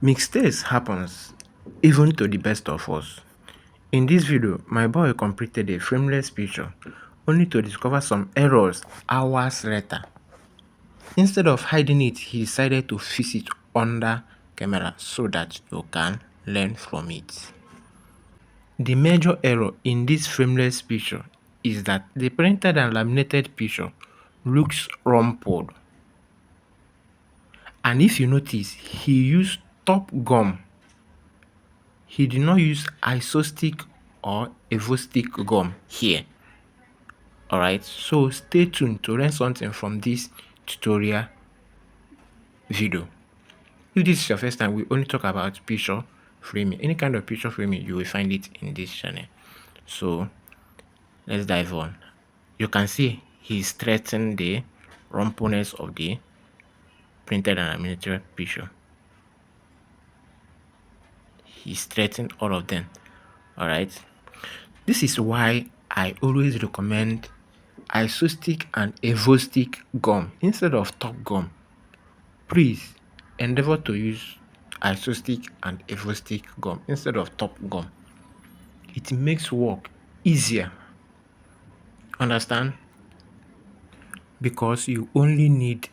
Mistakes happens even to the best of us. In this video, my boy completed a frameless picture only to discover some errors hours later. Instead of hiding it, he decided to fix it under camera so that you can learn from it. The major error in this frameless picture is that the printed and laminated picture looks rumpled. And if you notice, he used top gum. He did not use isostick or evostick gum here. Alright, so stay tuned to learn something from this tutorial video. If this is your first time, we only talk about picture framing. Any kind of picture framing, you will find it in this channel. So let's dive on. You can see he's straightened the rumpleness of the printed and laminated picture. He straightened all of them. Alright, this is why I always recommend isostick and evostick gum instead of top gum. Please endeavor to use isostick and evostick gum instead of top gum. It makes work easier. Understand? Because you only need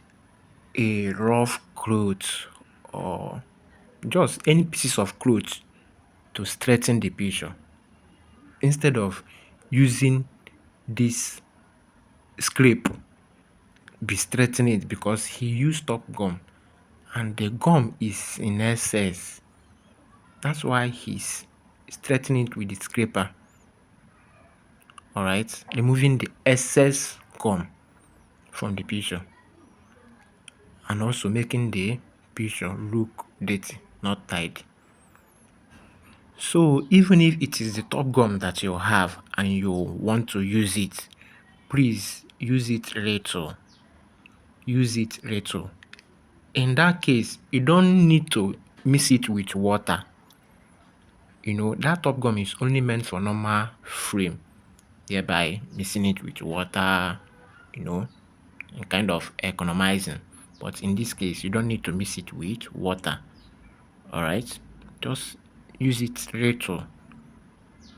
a rough cloth or just any pieces of cloth to straighten the picture instead of using this scrape be straightening it, because he used top gum and the gum is in excess. That's why he's straightening it with the scraper. Alright, removing the excess gum from the picture and also making the picture look dirty, not tidy. So even if it is the top gum that you have and you want to use it, please use it little. Use it little. In that case, you don't need to mix it with water. You know, that top gum is only meant for normal frame, thereby mixing it with water, you know, and kind of economizing. But in this case, you don't need to mix it with water. Alright, just use it little,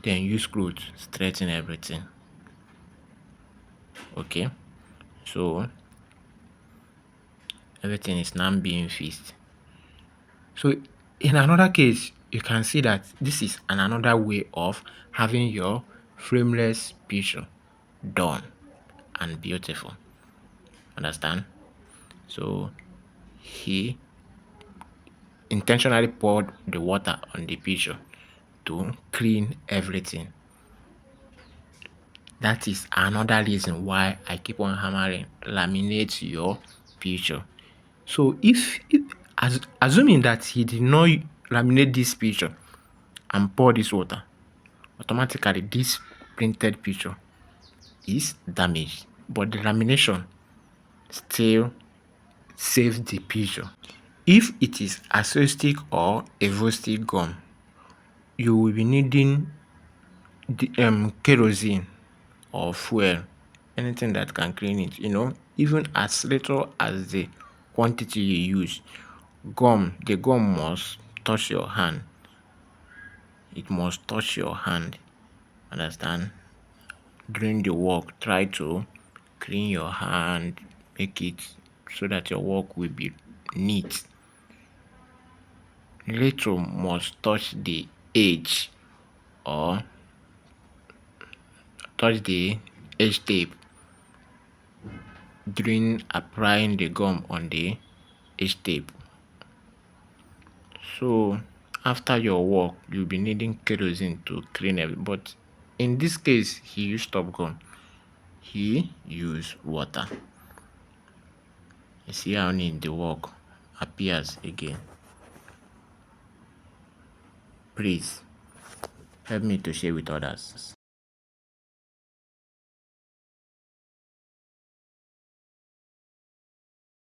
then use cloth, straighten everything. Okay, so everything is now being fixed. So in another case, you can see that this is another way of having your frameless picture done and beautiful. Understand? So he intentionally poured the water on the picture to clean everything. That is another reason why I keep on hammering laminate your picture. So assuming that he did not laminate this picture and pour this water, automatically this printed picture is damaged, but the lamination still saves the picture. If it is isostick or evostick gum, you will be needing the kerosene or fuel, anything that can clean it, you know, even as little as the quantity you use. The gum must touch your hand. It must touch your hand. Understand? During the work, try to clean your hand, make it so that your work will be neat. Little must touch the edge or touch the edge tape during applying the gum on the edge tape. So after your work, you'll be needing kerosene to clean it. But in this case, he used top gum. He used water. You see how neat the work appears again. Please help me to share with others.